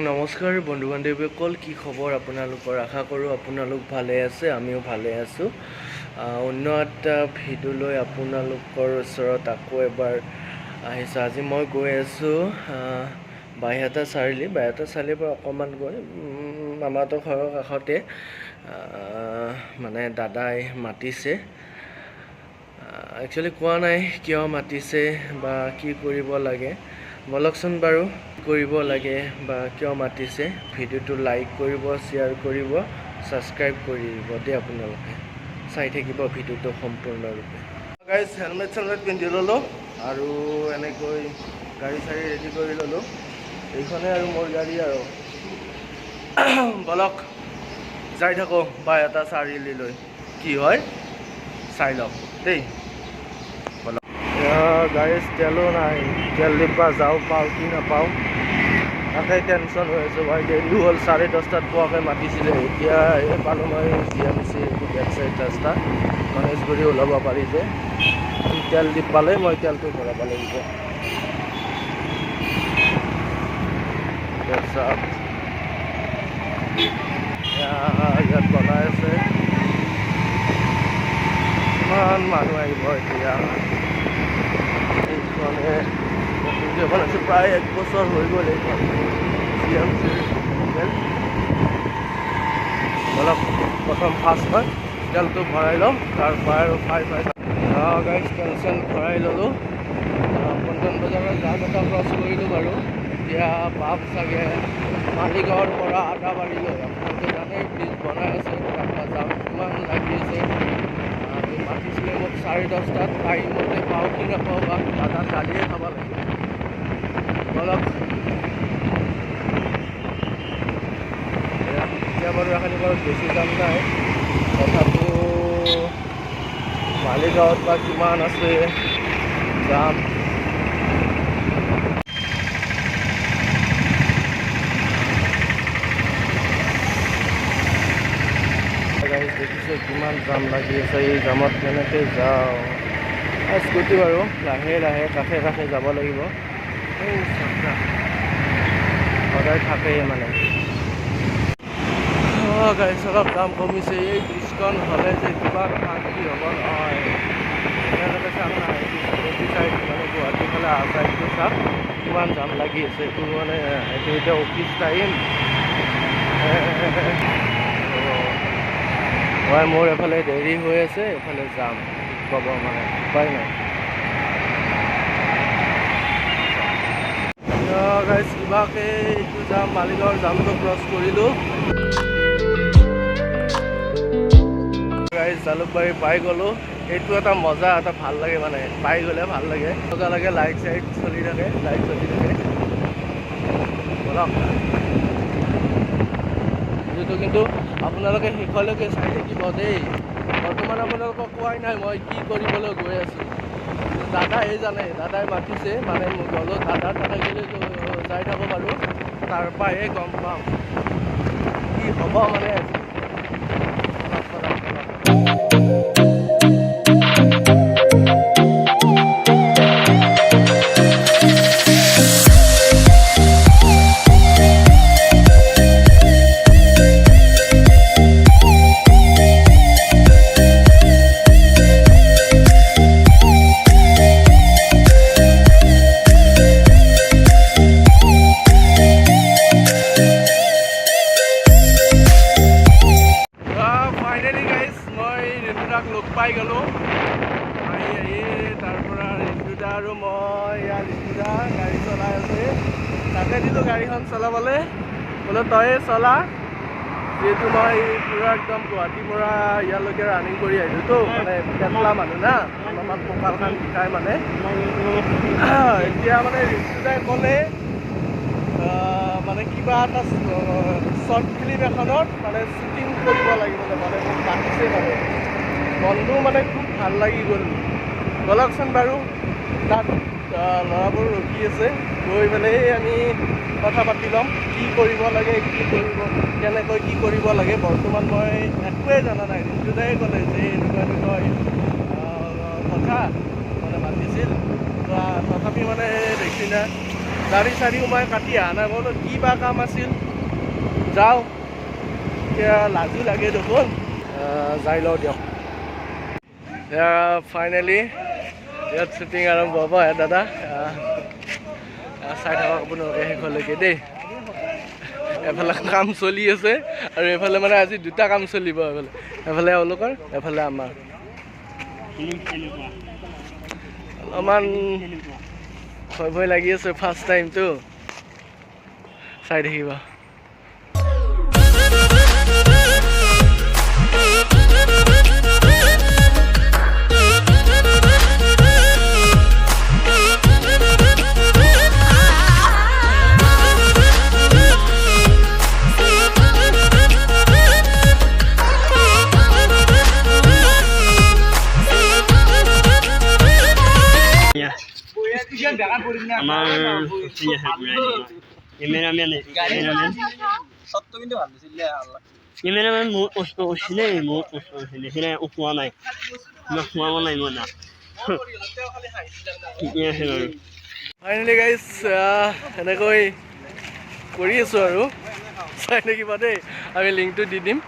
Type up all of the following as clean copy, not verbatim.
নমস্কাৰ বন্ধু বান্ধৱীসকল, কি খবৰ আপোনালোকৰ? আশা কৰোঁ আপোনালোক ভালে আছে, আমিও ভালে আছোঁ। অন্য এটা ভিডিঅ' লৈ আপোনালোকৰ ওচৰত আকৌ এবাৰ আহিছোঁ। আজি মই গৈ আছোঁ বাইহাটা চাৰিআলিৰ পৰা অকণমান গৈ মামাহঁতৰ ঘৰৰ কাষতে মানে দাদাই মাতিছে। একচুৱেলি কোৱা নাই কিয় মাতিছে বা কি কৰিব লাগে। বলকচোন বাৰু কৰিব লাগে বা কিয় মাতিছে, ভিডিঅ'টো লাইক কৰিব, শ্বেয়াৰ কৰিব, ছাবস্ক্ৰাইব কৰি দিব দেই। আপোনালোকে চাই থাকিব ভিডিঅ'টো সম্পূৰ্ণৰূপে। গাইজ হেলমেট পিন্ধি ল'লোঁ আৰু এনেকৈ গাড়ী চাড়ী ৰেডি কৰি ল'লোঁ। এইখনে আৰু মোৰ গাড়ী আৰু বলক যাই থাকোঁ বাইহাটা চাৰিআলিলৈ, কি হয় চাই লওক দেই। গাড়ীত তেলো নাই, তেল ডিব্বা যাওঁ পাওঁ কি নাপাওঁ তাকে টেনশ্যন হৈ আছোঁ। মই দেৰি হ'ল, 10:30 পোৱাকৈ মাতিছিলে। এতিয়া এই পালোঁ মই GMC বেক চাইড ৰাস্তা গণেশগুৰি ওলাব পাৰি যে, তেল ডিব্বালৈ মই তেলটো ভৰাব লাগিব। তাৰপিছত ইয়াত বনাই আছে, ইমান মানুহ আহিব এতিয়া। এইখনে নতুনকৈ আছে, প্ৰায় 1 বছৰ হৈ গ'ল এইখন GMC। অলপ প্ৰথম ফাৰ্ষ্ট হয় তেলটো ভৰাই ল'ম, তাৰপৰা আৰু গাড়ী তেল চেল ভৰাই ল'লোঁ। পল্টন বজাৰৰ জাম এটা ক্ৰছ কৰিলোঁ বাৰু। এতিয়া পাম চাগে মালিগাঁৱৰ পৰা আদাবাৰীলৈ। আপোনালোকে জানেই ব্ৰিজ বনাই আছে, তাৰপৰা জাম কিমান লাগি আছে। মাতিছিলে মোক 10:30, টাইমতে পাওঁ কি নাপাওঁ বা দাদা গালিয়ে খাব লাগিব। অলপ এতিয়া বাৰু এখানি বাৰু বেছি দাম নাই, তথাপিও মালিগাঁৱত বা কিমান আছে দাম। দেখিছে কিমান জাম লাগি আছে, এই জামত কেনেকৈ যাওঁ। স্কুটি বাৰু লাহে লাহে কাষে কাষে যাব লাগিব, সদায় থাকেই মানে। গাড়ী অলপ দাম কমিছে। এই ব্ৰিজখন হ'লে যে কিবা শান্তি হ'ব নহয়। এনেকৈ চাওক না, এইটো চাইড মানে গুৱাহাটীৰ ফালে অহা চাইডটো চাওক কিমান জাম লাগি আছে। এইটো মানে এইটো এতিয়া অফিচ টাইম হয়, মোৰ এফালে দেৰি হৈ আছে, এফালে যাম ক'ব মানে উপায় নাই। গাইজ কিবাকে এইটো যাম, মালিগাঁৱৰ জামটো ক্ৰছ কৰিলোঁ। গাইজ জালুকবাৰী পাই গ'লোঁ। এইটো এটা মজা, এটা ভাল লাগে মানে, পাই গ'লে ভাল লাগে, মজা লাগে। লাইট চাইট চলি থাকে, লাইট চলি থাকে। বলক যিটো কিন্তু আপোনালোকে শেষলৈকে চাই থাকিব দেই। বৰ্তমান আপোনালোকক কোৱাই নাই মই কি কৰিবলৈ গৈ আছোঁ। দাদাই জানে, দাদাই মাতিছে মানে মোক গ'লোঁ দাদাৰ তাতে গ'লে যাই থাকোঁ বাৰু, তাৰপৰাই গম পাম কি হ'ব মানে। লগ পাই গ'লোঁ আহি তাৰপৰা ৰিণ্টুদা আৰু মই ইয়াত ৰিণ্টুদা গাড়ী চলাই আছে, তাকে দিলোঁ গাড়ীখন চলাবলৈ। বোলে তয়ে চলা, যিহেতু মই পূৰা একদম গুৱাহাটীৰ পৰা ইয়ালৈকে ৰানিং কৰি আহিছোঁতো, মানে পেটলা মানুহ না, অলপমান কঁকালখন বিষায় মানে। এতিয়া মানে ৰিণ্টুদাই ক'লে মানে কিবা এটা শ্বৰ্ট ফিল্ম এখনত মানে শ্বুটিং কৰিব লাগিবলৈ, মানে মোক মাতিছে মানে। মনটো মানে খুব ভাল লাগি গ'ল। বলকচোন বাৰু, তাত ল'ৰাবোৰ ৰখি আছে, গৈ পেলাই আমি কথা পাতি ল'ম কি কৰিব লাগে, কেনেকৈ কি কৰিব লাগে। বৰ্তমান মই একোৱেই জনা নাই। ৰিণ্টুদাই ক'লে যে এনেকুৱা কথা মানে মাতিছিল, তথাপি মানে দেখি না দাড়ি চাৰিও মই কাটি অহা নাই বোলো কি বা কাম আছিল যাওঁ এতিয়া লাজো লাগে দেখোন যাই লওঁ দিয়ক ফাইনেলি ইয়াত শ্বুটিং আৰম্ভ হ'ব দাদা চাই থাকক আপোনালোকে শেষলৈকে দেই এফালে কাম চলি আছে আৰু এফালে মানে আজি দুটা কাম চলিব এফালে এওঁলোকৰ এফালে আমাৰ অলপমান ভয় ভয় লাগি আছে ফাৰ্ষ্ট টাইমটো চাই থাকিব Cameraman বহুত কষ্ট কৰিছিলে বহুত কষ্ট কৰিছিলে সেইখিনি উঠোৱা নাই খুৱাব লাগিব না ঠিকে আছে বাৰু ফাইনেলি গাইজ এনেকৈ কৰি আছোঁ আৰু চাই থাকিবা দেই আমি লিংকটো দি দিম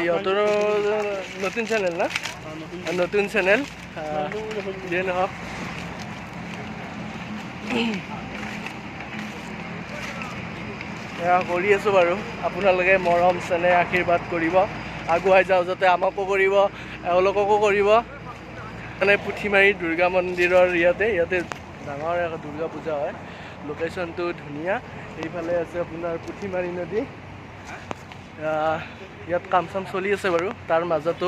ইহঁতৰো নতুন চেনেল না নতুন চেনেল যিয়ে নহওক কৰি আছোঁ বাৰু আপোনালোকে মৰম চেনেহ আশীৰ্বাদ কৰিব আগুৱাই যাওঁ যাতে আমাকো কৰিব এওঁলোককো কৰিব মানে পুথিমাৰী দুৰ্গা মন্দিৰৰ ইয়াতে ডাঙৰ এখন দুৰ্গা পূজা হয় লোকেশ্যনটো ধুনীয়া এইফালে আছে আপোনাৰ পুথিমাৰী নদী ইয়াত কাম চাম চলি আছে বাৰু তাৰ মাজতো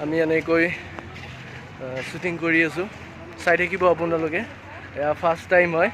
আমি এনেকৈ শ্বুটিং কৰি আছোঁ চাই থাকিব আপোনালোকে এয়া ফাৰ্ষ্ট টাইম হয়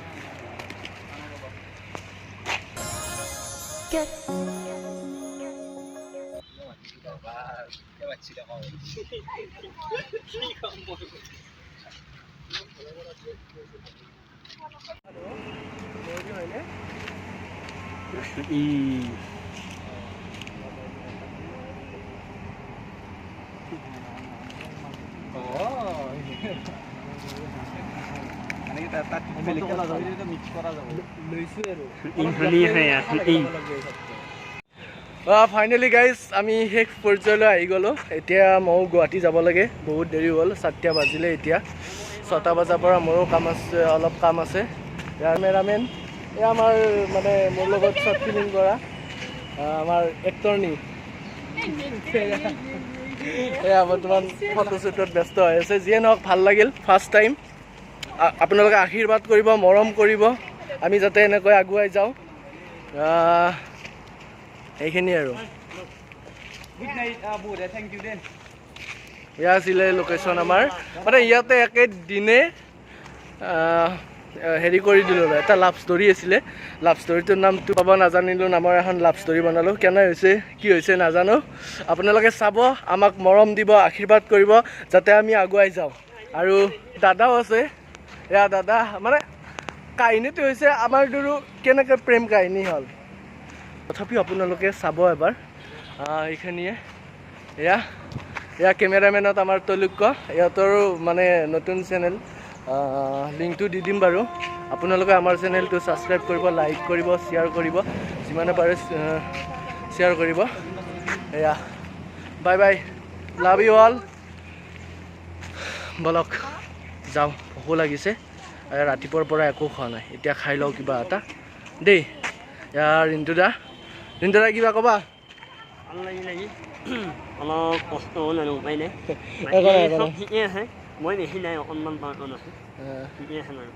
ফাইনেলি গাইজ আমি শেষ পৰ্যায়লৈ আহি গ'লোঁ এতিয়া ময়ো গুৱাহাটী যাব লাগে বহুত দেৰি হ'ল 7টা বাজিলে এতিয়া 6টা বজাৰ পৰা মোৰো কাম আছে অলপ কাম আছে কেমেৰামেন এয়া আমাৰ মানে মোৰ লগত শ্বৰ্ট ফিল্ম কৰা আমাৰ এক্টৰনি এয়া বৰ্তমান ফটোশ্বুটত ব্যস্ত হৈ আছে যিয়ে নহওক ভাল লাগিল ফাৰ্ষ্ট টাইম আপোনালোকে আশীৰ্বাদ কৰিব মৰম কৰিব আমি যাতে এনেকৈ আগুৱাই যাওঁ এইখিনি আৰু এয়া আছিলে লোকেশ্যন আমাৰ মানে ইয়াতে একেদিনে হেৰি কৰি দিলোঁ এটা লাভ ষ্টৰী আছিলে লাভ ষ্টৰীটোৰ নামটো পাব নাজানিলোঁ নামৰ এখন লাভ ষ্টৰী বনালোঁ কেনে হৈছে কি হৈছে নাজানো আপোনালোকে চাব আমাক মৰম দিব আশীৰ্বাদ কৰিব যাতে আমি আগুৱাই যাওঁ আৰু দাদাও আছে এয়া দাদা মানে কাহিনীটো হৈছে আমাৰ দুয়ো কেনেকৈ প্ৰেম কাহিনী হ'ল তথাপিও আপোনালোকে চাব এবাৰ এইখিনিয়ে এয়া কেমেৰামেনত আমাৰ তলুক্য ইহঁতৰো মানে নতুন চেনেল লিংকটো দি দিম বাৰু আপোনালোকে আমাৰ চেনেলটো ছাবস্ক্ৰাইব কৰিব লাইক কৰিব শ্বেয়াৰ কৰিব যিমানে পাৰে শ্বেয়াৰ কৰিব এয়া bye bye love you all বলক যাওঁ ভোকো লাগিছে ৰাতিপুৱাৰ পৰা একো খোৱা নাই এতিয়া খাই লওঁ কিবা এটা দেই ৰিণ্টু দা কিবা ক'বা ভাল লাগি অলপ কষ্ট হ'ল আৰু উপায় নাই চব ঠিকে আছে মই দেখি নাই অকণমান পাৰ্টন আছে ঠিকে আছে বাৰু